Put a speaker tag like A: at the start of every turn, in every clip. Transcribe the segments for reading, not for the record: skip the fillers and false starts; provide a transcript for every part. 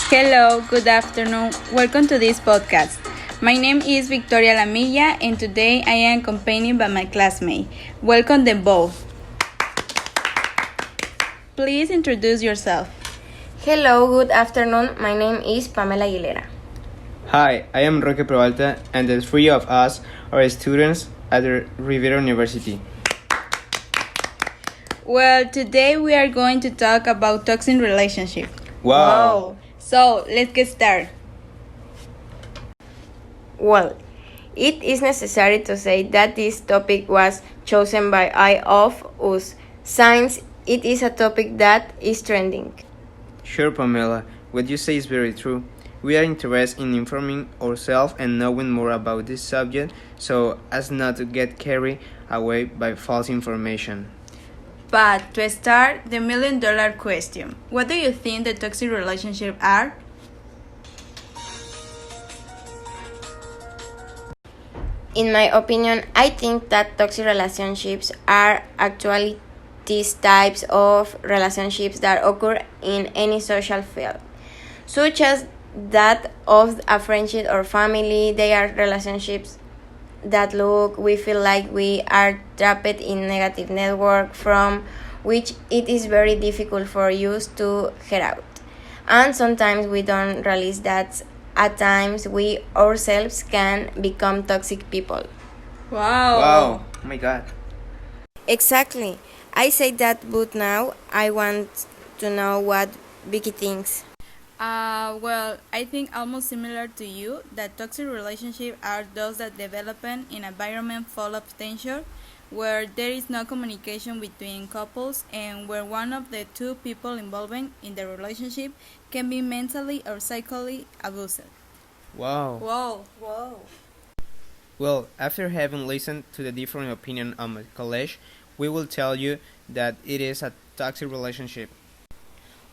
A: Hello, good afternoon. Welcome to this podcast. My name is Victoria Lamilla, and today I am accompanied by my classmate. Welcome them both. Please introduce yourself.
B: Hello, good afternoon. My name is Pamela Aguilera.
C: Hi, I am Roque Proalta, and the three of us are students at the Rivera University.
A: Well, today we are going to talk about toxic relationship.
C: Wow.
A: So, let's get started.
B: Well, it is necessary to say that this topic was chosen by all of us, since it is a topic that is trending.
C: Sure, Pamela, what you say is very true. We are interested in informing ourselves and knowing more about this subject so as not to get carried away by false information.
A: But to start, the million-dollar question. What do you think the toxic relationships are?
B: In my opinion, I think that toxic relationships are actually these types of relationships that occur in any social field, such as that of a friendship or family. They are relationships that we feel like we are trapped in negative network from which it is very difficult for us to get out. And sometimes we don't realize that at times we ourselves can become toxic people.
C: Wow, oh my god.
B: Exactly. I say that, but now I want to know what Vicky thinks.
A: Well, I think almost similar to you that toxic relationships are those that develop in an environment full of tension, where there is no communication between couples and where one of the two people involved in the relationship can be mentally or psychically abused.
C: Wow.
A: Whoa.
C: Well, after having listened to the different opinion of my college, we will tell you that it is a toxic relationship.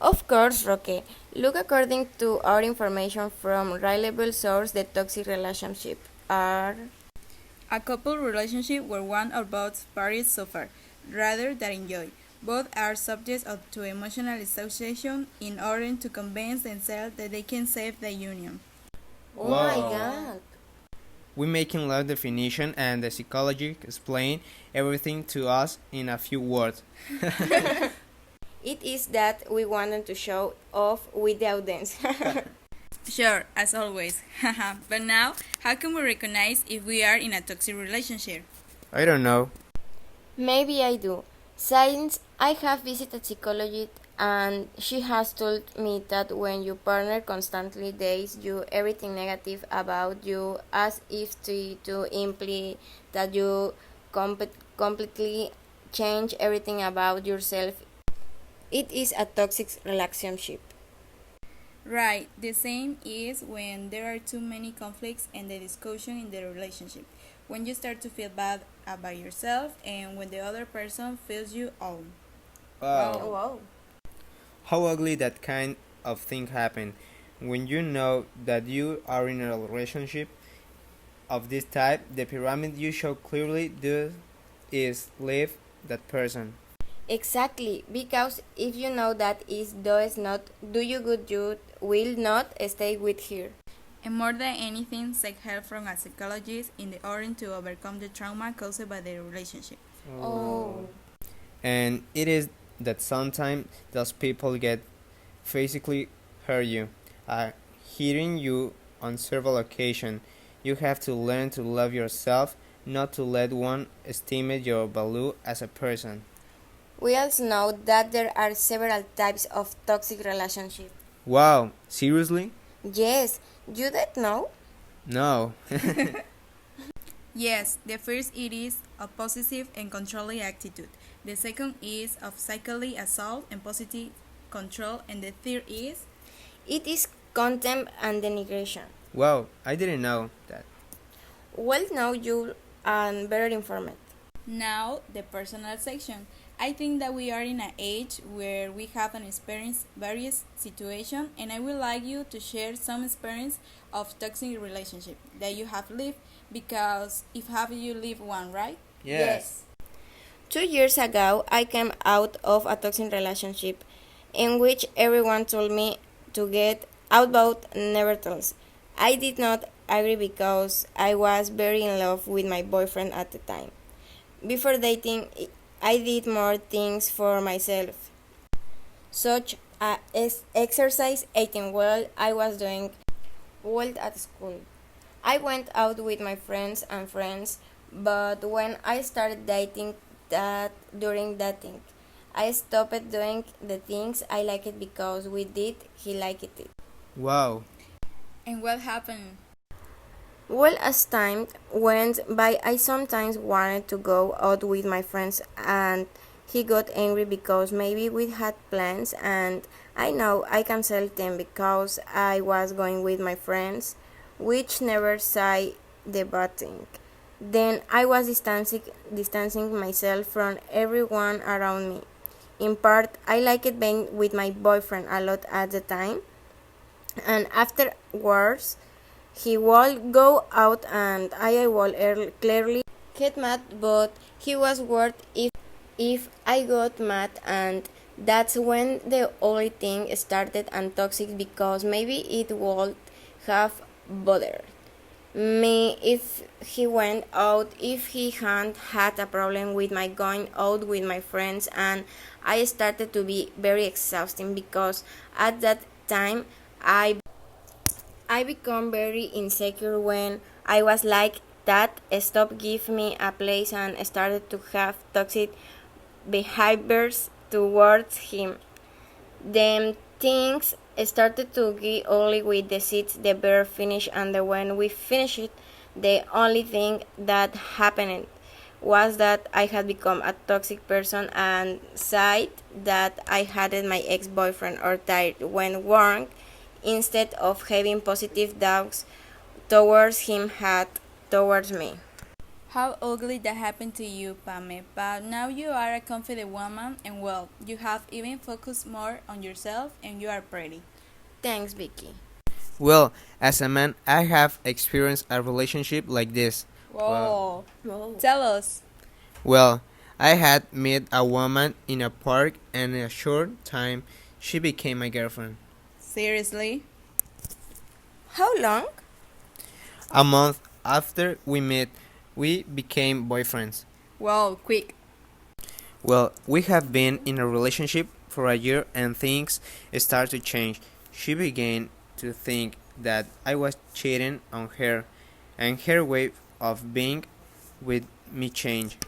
B: Of course, Roque. Look, according to our information from reliable source, the toxic relationship are
A: A couple relationship where one or both parties suffer rather than enjoy. Both are subject to emotional exhaustion in order to convince themselves that they can save the union.
B: Oh my
C: Wow.
B: god.
C: We making love definition and the psychology explain everything to us in a few words.
B: It is that we wanted to show off with the audience.
A: Sure, as always. But now, how can we recognize if we are in a toxic relationship?
C: I don't know.
B: Maybe I do. Since I have visited psychologist and she has told me that when your partner constantly dates you everything negative about you as if to imply that you completely change everything about yourself, it is a toxic relationship.
A: Right, the same is when there are too many conflicts and the discussion in the relationship. When you start to feel bad about yourself and when the other person feels you own.
C: Wow.
B: Wow.
C: How ugly that kind of thing happen when you know that you are in a relationship of this type. The pyramid you show clearly do is leave that person.
B: Exactly, because if you know that it does not do you good, you will not stay with her.
A: And more than anything, seek help from a psychologist in the order to overcome the trauma caused by the relationship.
B: Oh.
C: And it is that sometimes those people get physically hurt you. Hitting you on several occasions. You have to learn to love yourself, not to let one estimate your value as a person.
B: We also know that there are several types of toxic relationship.
C: Wow, seriously?
B: Yes, you don't know?
C: No.
A: Yes, the first it is a possessive and controlling attitude. The second is of psychically assault and positive control, and the third is
B: It is contempt and denigration.
C: Wow, I didn't know that.
B: Well, now you are better informed.
A: now the personal section. I think that we are in an age where we have an experience various situations, and I would like you to share some experience of toxic relationship that you have lived, because if have you lived one, right?
B: Yes. 2 years ago, I came out of a toxic relationship in which everyone told me to get Outbound nevertheless. I did not agree because I was very in love with my boyfriend at the time. Before dating, I did more things for myself, such as exercise, eating well. I was doing well at school. I went out with my friends, but when I started dating, that during dating, I stopped doing the things I liked because we did he liked it.
C: Wow.
A: And what happened?
B: Well, as time went by, I sometimes wanted to go out with my friends, and he got angry because maybe we had plans, and I know I canceled them because I was going with my friends, which never say the bad thing. Then I was distancing myself from everyone around me. In part, I liked being with my boyfriend a lot at the time, and afterwards, he would go out and I would clearly get mad, but he was worth if I got mad, and that's when the only thing started and toxic because maybe it would have bothered me if he went out, if he hadn't had a problem with my going out with my friends, and I started to be very exhausting because at that time I become very insecure when I was like that. Stop give me a place and started to have toxic behaviors towards him. Then things started to get only with the seats the beer finished, and when we finished it, the only thing that happened was that I had become a toxic person and said that I hated my ex-boyfriend or tired when wrong, instead of having positive doubts towards him had towards me.
A: How ugly that happened to you, Pame, but now you are a confident woman and well, you have even focused more on yourself and you are pretty.
B: Thanks, Vicky.
C: Well, as a man, I have experienced a relationship like this.
A: Whoa.
B: Whoa.
A: Tell us.
C: Well, I had met a woman in a park, and in a short time, she became my girlfriend.
A: Seriously?
B: How long?
C: A month after we met, we became boyfriends.
A: Well, quick.
C: Well, we have been in a relationship for a year and things start to change. She began to think that I was cheating on her, and her way of being with me changed.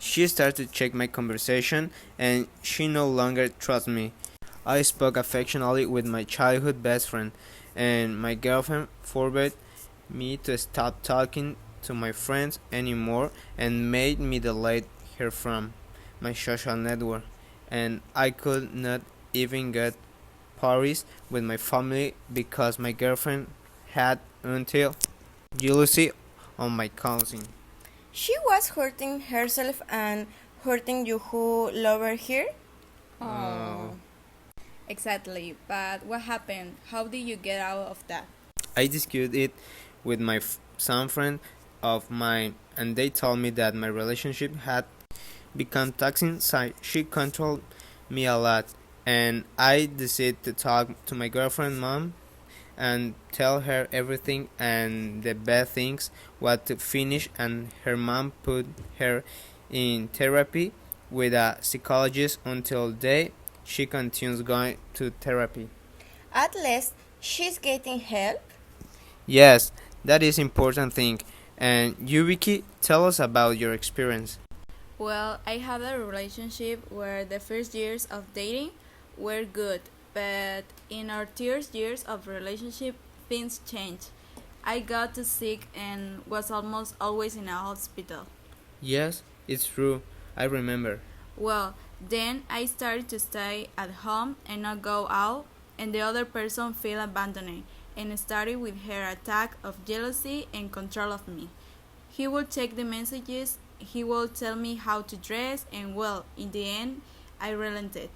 C: She started to check my conversation, and she no longer trusts me. I spoke affectionately with my childhood best friend, and my girlfriend forbade me to stop talking to my friends anymore and made me delete her from my social network. And I could not even get parties with my family because my girlfriend had until jealousy on my cousin.
B: She was hurting herself and hurting you who love her here?
C: Oh.
A: Exactly, but what happened? How did you get out of that?
C: I discussed it with some friend of mine, and they told me that my relationship had become toxic. So she controlled me a lot, and I decided to talk to my girlfriend mom and tell her everything and the bad things what to finish, and her mom put her in therapy with a psychologist until day she continues going to therapy.
B: At least she's getting help.
C: Yes, that is important thing. And you, Vicky, tell us about your experience.
A: Well, I had a relationship where the first years of dating were good, but in our first years of relationship, things changed. I got too sick and was almost always in a hospital.
C: Yes, it's true. I remember.
A: Well, then I started to stay at home and not go out, and the other person felt abandoned and started with her attack of jealousy and control of me. He would check the messages, he would tell me how to dress, and well, in the end, I relented.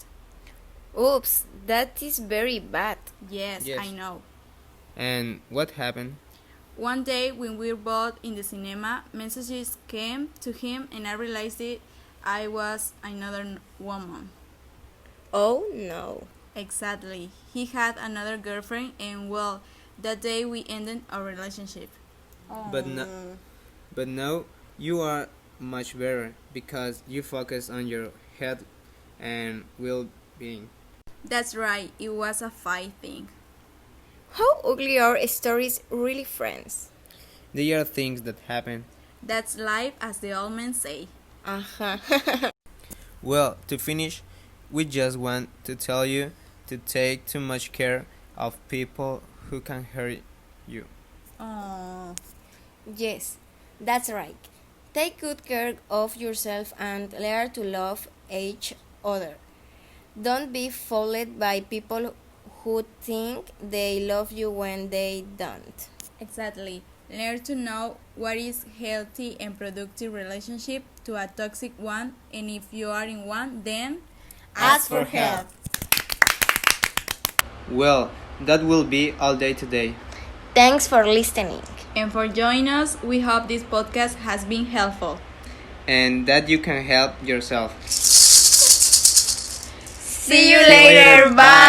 B: Oops, that is very bad.
A: Yes,
C: Yes.
A: I know.
C: And what happened?
A: One day when we were both in the cinema, messages came to him and I realized it I was another woman.
B: Oh no.
A: Exactly. He had another girlfriend, and well, that day we ended our relationship.
C: But no, but now you are much better because you focus on your health and well-being.
A: That's right, it was a fight thing.
B: How ugly are stories really, friends?
C: They are things that happen.
A: That's life, as the old men say.
B: Uh-huh.
C: Well, to finish, we just want to tell you to take too much care of people who can hurt you.
A: Oh.
B: Yes, that's right. Take good care of yourself and learn to love each other. Don't be fooled by people who think they love you when they don't.
A: Exactly. Learn to know what is healthy and productive relationship to a toxic one, and if you are in one, then
B: Ask for help.
C: Well, that will be all day today.
B: Thanks for listening.
A: And for joining us, we hope this podcast has been helpful.
C: And that you can help yourself.
B: See you later. Bye.